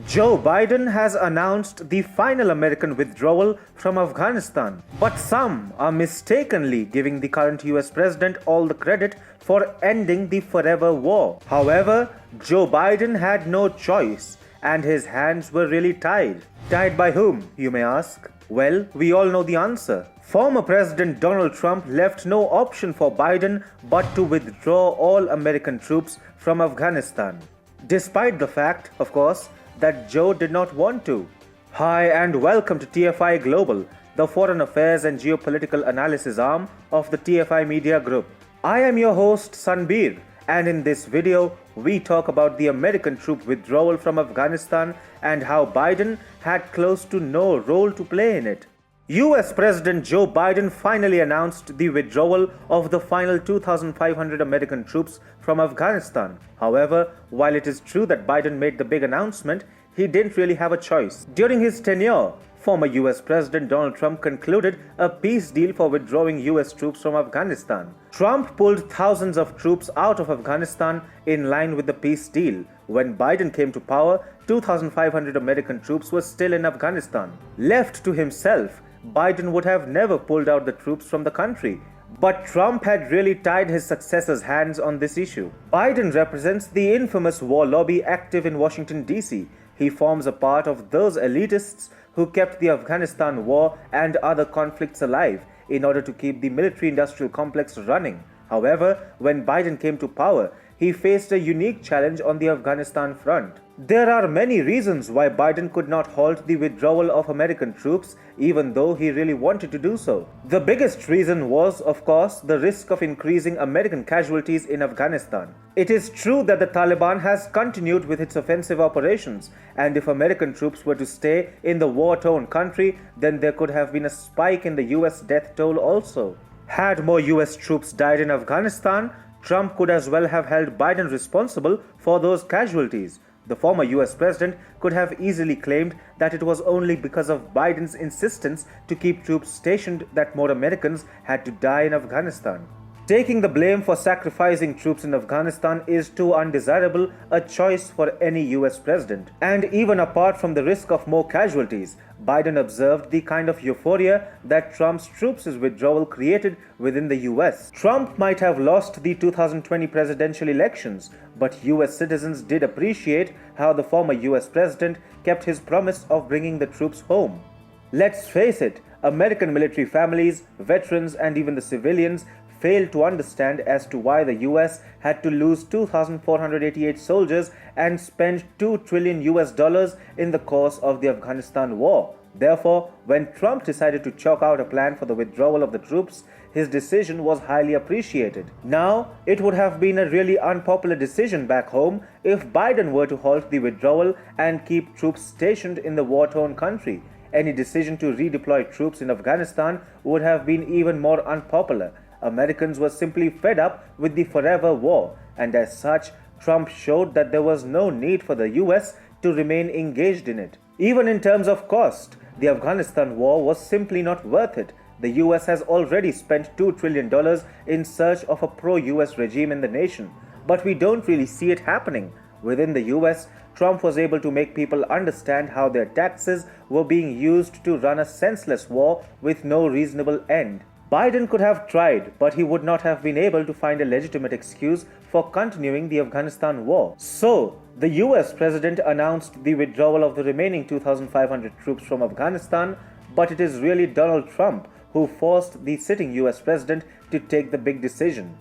Joe Biden has announced the final American withdrawal from Afghanistan, but some are mistakenly giving the current US president all the credit for ending the forever war. However, Joe Biden had no choice and his hands were really tied. Tied by whom, you may ask? Well, we all know the answer. Former President Donald Trump left no option for Biden but to withdraw all American troops from Afghanistan. Despite the fact, of course, that Joe did not want to. Hi and welcome to TFI Global, the foreign affairs and geopolitical analysis arm of the TFI Media Group. I am your host Sanbir, and in this video we talk about the American troop withdrawal from Afghanistan and how Biden had close to no role to play in it. US President Joe Biden finally announced the withdrawal of the final 2,500 American troops from Afghanistan. However, while it is true that Biden made the big announcement, he didn't really have a choice. During his tenure, former US President Donald Trump concluded a peace deal for withdrawing US troops from Afghanistan. Trump pulled thousands of troops out of Afghanistan in line with the peace deal. When Biden came to power, 2,500 American troops were still in Afghanistan. Left to himself, Biden would have never pulled out the troops from the country. But Trump had really tied his successor's hands on this issue. Biden represents the infamous war lobby active in Washington, D.C. He forms a part of those elitists who kept the Afghanistan war and other conflicts alive in order to keep the military-industrial complex running. However, when Biden came to power, he faced a unique challenge on the Afghanistan front. There are many reasons why Biden could not halt the withdrawal of American troops, even though he really wanted to do so. The biggest reason was, of course, the risk of increasing American casualties in Afghanistan. It is true that the Taliban has continued with its offensive operations, and if American troops were to stay in the war-torn country, then there could have been a spike in the US death toll also. Had more US troops died in Afghanistan, Trump could as well have held Biden responsible for those casualties. The former US president could have easily claimed that it was only because of Biden's insistence to keep troops stationed that more Americans had to die in Afghanistan. Taking the blame for sacrificing troops in Afghanistan is too undesirable a choice for any US president. And even apart from the risk of more casualties, Biden observed the kind of euphoria that Trump's troops' withdrawal created within the US. Trump might have lost the 2020 presidential elections, but US citizens did appreciate how the former US president kept his promise of bringing the troops home. Let's face it, American military families, veterans, and even the civilians failed to understand as to why the US had to lose 2,488 soldiers and spend $2 trillion in the course of the Afghanistan war. Therefore, when Trump decided to chalk out a plan for the withdrawal of the troops, his decision was highly appreciated. Now, it would have been a really unpopular decision back home if Biden were to halt the withdrawal and keep troops stationed in the war-torn country. Any decision to redeploy troops in Afghanistan would have been even more unpopular. Americans were simply fed up with the forever war, and as such, Trump showed that there was no need for the US to remain engaged in it. Even in terms of cost, the Afghanistan war was simply not worth it. The US has already spent $2 trillion in search of a pro-US regime in the nation, but we don't really see it happening. Within the US, Trump was able to make people understand how their taxes were being used to run a senseless war with no reasonable end. Biden could have tried, but he would not have been able to find a legitimate excuse for continuing the Afghanistan war. So, the US president announced the withdrawal of the remaining 2,500 troops from Afghanistan, but it is really Donald Trump who forced the sitting US president to take the big decision.